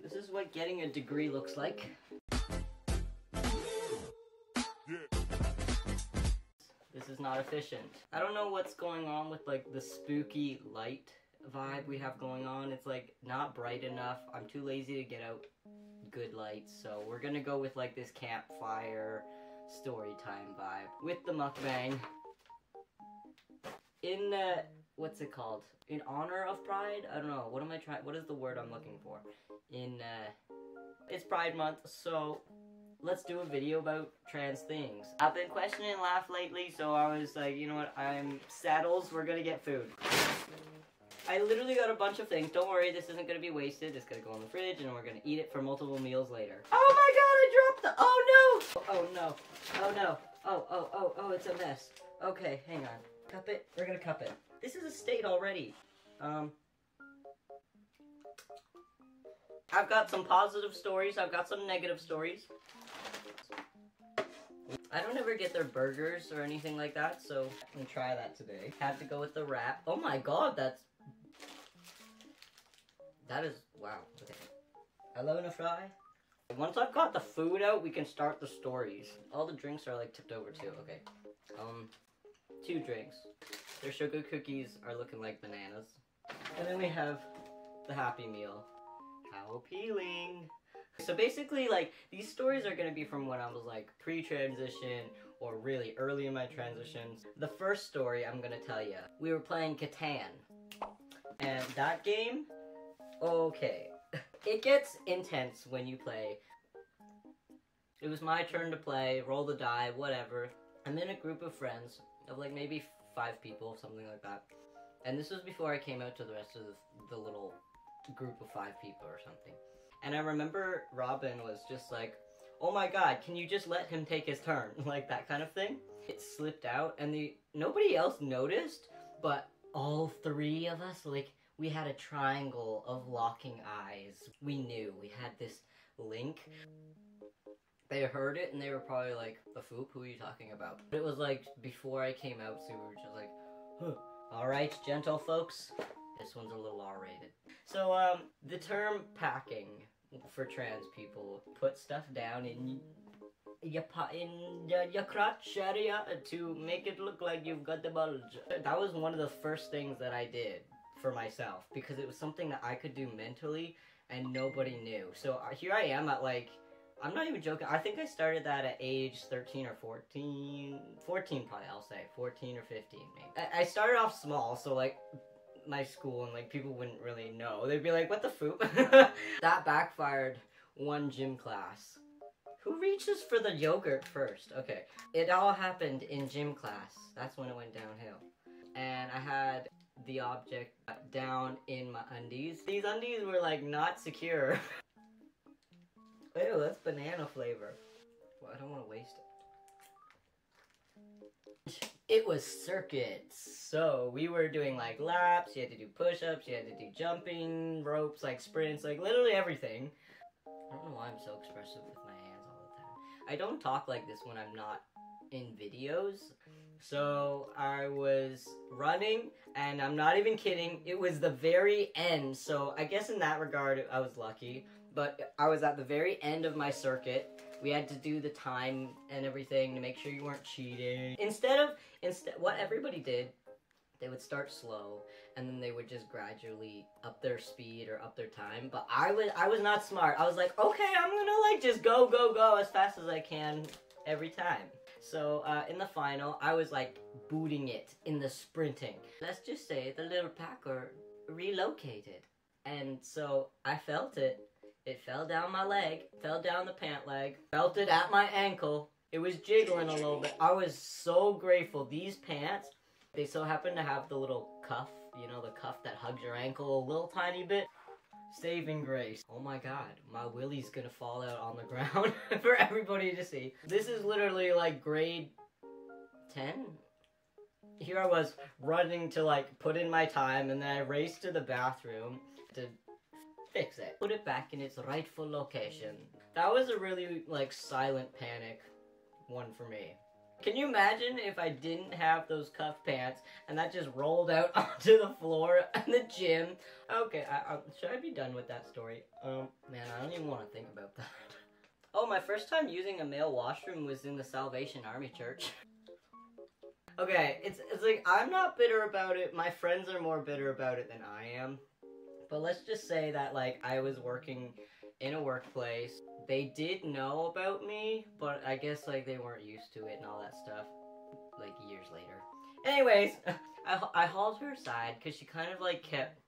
This is what getting a degree looks like. This is not efficient. I don't know what's going on with like the spooky light vibe we have going on. It's like not bright enough. I'm too lazy to get out good lights, so we're gonna go with like this campfire story time vibe with the mukbang. In what's it called? In honor of Pride? I don't know. What am I trying? What is the word I'm looking for? It's Pride Month, so let's do a video about trans things. I've been questioning Laugh lately, so I was like, you know what? I'm saddles. We're gonna get food. I literally got a bunch of things. Don't worry, this isn't gonna be wasted. It's gonna go in the fridge, and we're gonna eat it for multiple meals later. Oh my god, I dropped the. Oh no! Oh no! Oh no! Oh! It's a mess. Okay, hang on. Cup it. We're gonna cup it. This is a state already. I've got some positive stories. I've got some negative stories. I don't ever get their burgers or anything like that, so I'm gonna try that today. Had to go with the wrap. Oh my god, that is, wow. Okay. Hello, a fry. Once I've got the food out, we can start the stories. All the drinks are like tipped over too. Okay. 2 drinks. Their sugar cookies are looking like bananas. And then we have the Happy Meal. How appealing. So basically, like, these stories are gonna be from when I was like pre-transition or really early in my transitions. The first story I'm gonna tell you, we were playing Catan. And that game, okay. It gets intense when you play. It was my turn to play, roll the die, whatever. I'm in a group of friends of like maybe 5 people, something like that. And this was before I came out to the rest of the little group of 5 people or something. And I remember Robin was just like, oh my god, can you just let him take his turn? Like that kind of thing. It slipped out and nobody else noticed, but all 3 of us, like, we had a triangle of locking eyes. We knew. We had this link. They heard it and they were probably like, the foop, who are you talking about? But it was like before I came out, so we were just like, huh. Alright, gentle folks. This one's a little R-rated. So, the term packing for trans people, put stuff down in your crotch area to make it look like you've got the bulge. That was one of the first things that I did for myself, because it was something that I could do mentally and nobody knew. So here I am at like, I'm not even joking, I think I started that at age 13 or 14, 14 probably, I'll say, 14 or 15 maybe. I started off small, so like, my school and like people wouldn't really know. They'd be like, what the foop? That backfired one gym class. Who reaches for the yogurt first? Okay. It all happened in gym class. That's when it went downhill. And I had the object down in my undies. These undies were like not secure. Ew, that's banana flavor. Well, I don't want to waste it. It was circuits. So we were doing like laps, you had to do push-ups, you had to do jumping, ropes, like sprints, like literally everything. I don't know why I'm so expressive with my hands all the time. I don't talk like this when I'm not in videos. So I was running, and I'm not even kidding, it was the very end. So I guess in that regard, I was lucky. But I was at the very end of my circuit. We had to do the time and everything to make sure you weren't cheating. Instead, what everybody did, they would start slow, and then they would just gradually up their speed or up their time. But I was not smart. I was like, okay, I'm gonna like just go as fast as I can every time. So in the final, I was like booting it in the sprinting. Let's just say the little packer relocated, and so I felt it. It fell down my leg, fell down the pant leg, felt it at my ankle. It was jiggling a little bit. I was so grateful. These pants, they so happen to have the little cuff, you know, the cuff that hugs your ankle a little tiny bit. Saving grace. Oh my god, my willy's gonna fall out on the ground for everybody to see. This is literally like grade 10? Here I was running to like put in my time, and then I raced to the bathroom to fix it. Put it back in its rightful location. That was a really like silent panic one for me. Can you imagine if I didn't have those cuff pants and that just rolled out onto the floor in the gym? Okay, should I be done with that story? Man, I don't even want to think about that. Oh, my first time using a male washroom was in the Salvation Army Church. Okay, it's like, I'm not bitter about it. My friends are more bitter about it than I am. But let's just say that, like, I was working in a workplace. They did know about me, but I guess, like, they weren't used to it and all that stuff, like, years later. Anyways, I hauled her aside because she kind of, like, kept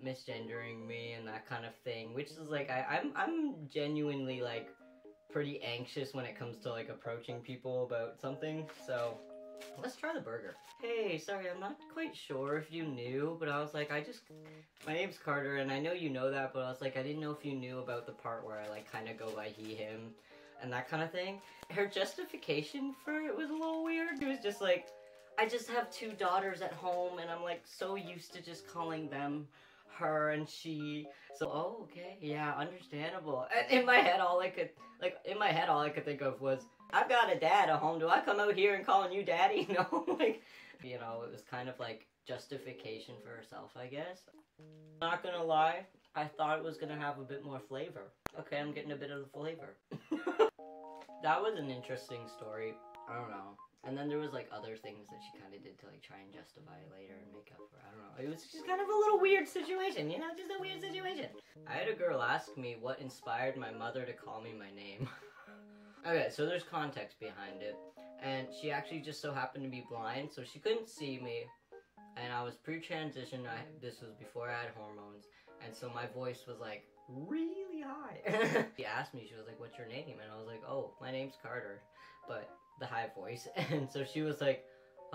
misgendering me and that kind of thing, which is, like, I'm genuinely, like, pretty anxious when it comes to, like, approaching people about something, so let's try the burger. Hey, sorry, I'm not quite sure if you knew, but I was like, my name's Carter, and I know you know that, but I was like, I didn't know if you knew about the part where I, like, kind of go by he, him, and that kind of thing. Her justification for it was a little weird. It was just like, I just have 2 daughters at home, and I'm, like, so used to just calling them her and she. So, oh, okay, yeah, understandable. And in my head, all I could think of was, I've got a dad at home. Do I come out here and calling you daddy? No, like, you know, it was kind of like justification for herself, I guess. Not gonna lie, I thought it was gonna have a bit more flavor. Okay, I'm getting a bit of the flavor. That was an interesting story. I don't know. And then there was like other things that she kind of did to like try and justify it later and make up for, I don't know. It was just kind of a little weird situation, you know, just a weird situation. I had a girl ask me what inspired my mother to call me my name. Okay, so there's context behind it, and she actually just so happened to be blind, so she couldn't see me, and I was pre-transition. This was before I had hormones, and so my voice was like really high. She asked me, she was like, what's your name? And I was like, oh, my name's Carter, but the high voice. And so she was like,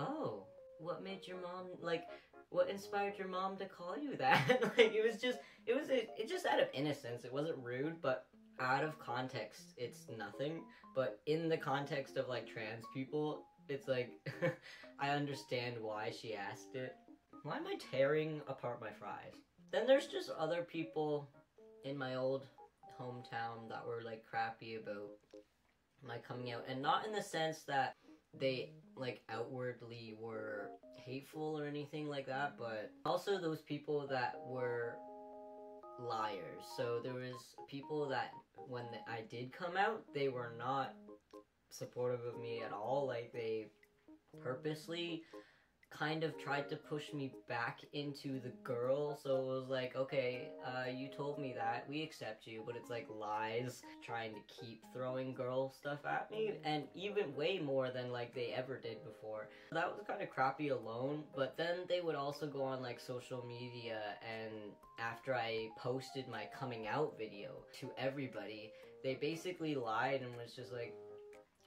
oh, what made your mom, like, what inspired your mom to call you that? Like, it just out of innocence. It wasn't rude, but out of context, it's nothing. But in the context of, like, trans people, it's like, I understand why she asked it. Why am I tearing apart my fries? Then there's just other people in my old hometown that were, like, crappy about my coming out. And not in the sense that they, like, outwardly were hateful or anything like that, but also those people that were liars. So there was people that when I did come out, they were not supportive of me at all. Like, they purposely kind of tried to push me back into the girl. So it was like, okay, you told me that, we accept you, but it's like lies, trying to keep throwing girl stuff at me, and even way more than like they ever did before. That was kind of crappy alone, but then they would also go on like social media, and after I posted my coming out video to everybody, they basically lied and was just like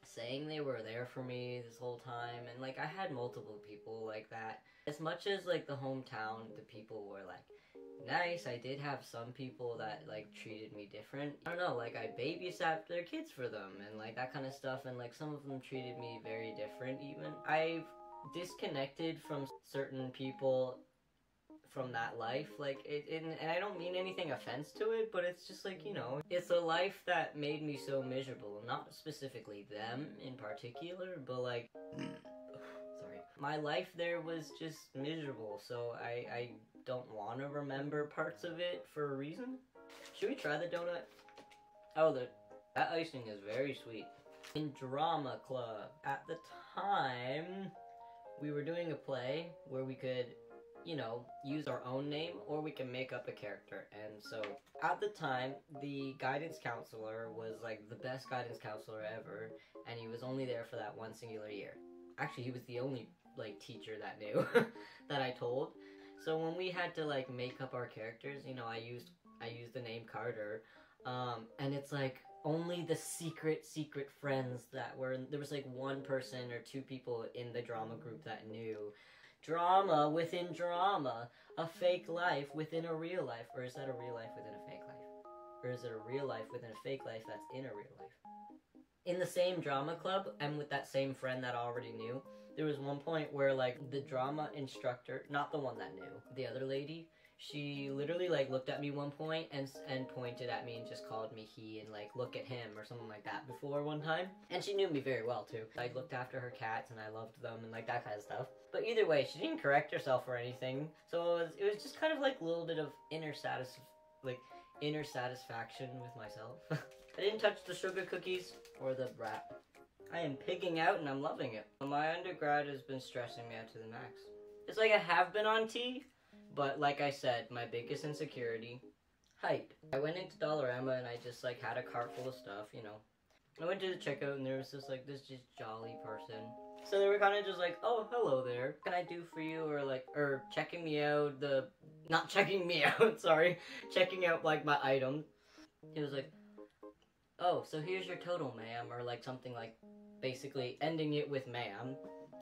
saying they were there for me this whole time. And like, I had multiple people like that. As much as like the hometown, the people were like nice, I did have some people that like treated me different. I don't know, like I babysat their kids for them and like that kind of stuff, and like some of them treated me very different even. I've disconnected from certain people from that life, like and I don't mean anything offense to it, but it's just like, you know, it's a life that made me so miserable. Not specifically them in particular, but like sorry, my life there was just miserable, so I don't want to remember parts of it for a reason. Should we try the donut? Oh, that icing is very sweet. In drama club at the time, we were doing a play where we could, you know, use our own name or we can make up a character. And so at the time, the guidance counselor was like the best guidance counselor ever, and he was only there for that one singular year. Actually, he was the only like teacher that knew that I told. So when we had to like make up our characters, you know, I used the name Carter, and it's like only the secret friends that were, there was like one person or two people in the drama group that knew. Drama within drama, a fake life within a real life. Or is that a real life within a fake life? Or is it a real life within a fake life that's in a real life? In the same drama club, and with that same friend that I already knew, there was one point where like the drama instructor, not the one that knew, the other lady, she literally like looked at me one point and pointed at me and just called me he and like look at him or something like that before one time. And she knew me very well too. I looked after her cats and I loved them and like that kind of stuff. But either way, she didn't correct herself or anything. So it was just kind of like a little bit of inner satisfaction with myself. I didn't touch the sugar cookies or the wrap. I am pigging out and I'm loving it. My undergrad has been stressing me out to the max. It's like I have been on tea, but like I said, my biggest insecurity, height. I went into Dollarama and I just like had a cart full of stuff, you know. I went to the checkout and there was just like this just jolly person. So they were kind of just like, oh, hello there. What can I do for you? Or checking me out, not checking me out, sorry. Checking out like my items. He was like, oh, so here's your total, ma'am. Or like something like basically ending it with ma'am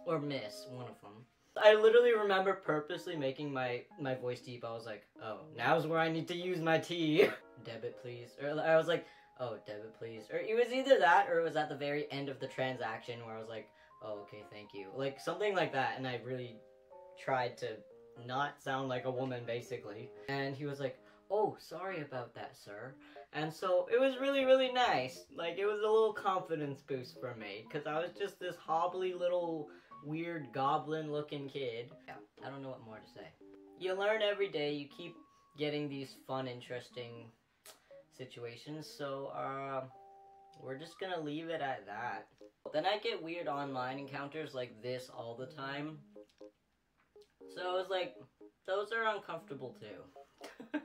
or miss, one of them. I literally remember purposely making my voice deep. I was like, oh, now's where I need to use my tea. Debit, please. Or I was like, oh, debit, please. Or it was either that or it was at the very end of the transaction where I was like, oh, okay, thank you. Like, something like that. And I really tried to not sound like a woman, basically. And he was like, oh, sorry about that, sir. And so it was really, really nice. Like, it was a little confidence boost for me. Because I was just this hobbly little weird goblin-looking kid. Yeah, I don't know what more to say. You learn every day. You keep getting these fun, interesting situations. So, we're just gonna leave it at that. Then I get weird online encounters like this all the time. So it's like, those are uncomfortable too.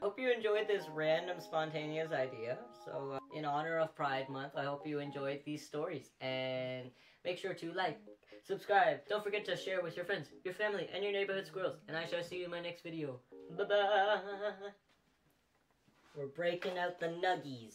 Hope you enjoyed this random spontaneous idea. So in honor of Pride Month, I hope you enjoyed these stories. And make sure to like, subscribe. Don't forget to share with your friends, your family, and your neighborhood squirrels. And I shall see you in my next video. Bye-bye. We're breaking out the nuggies.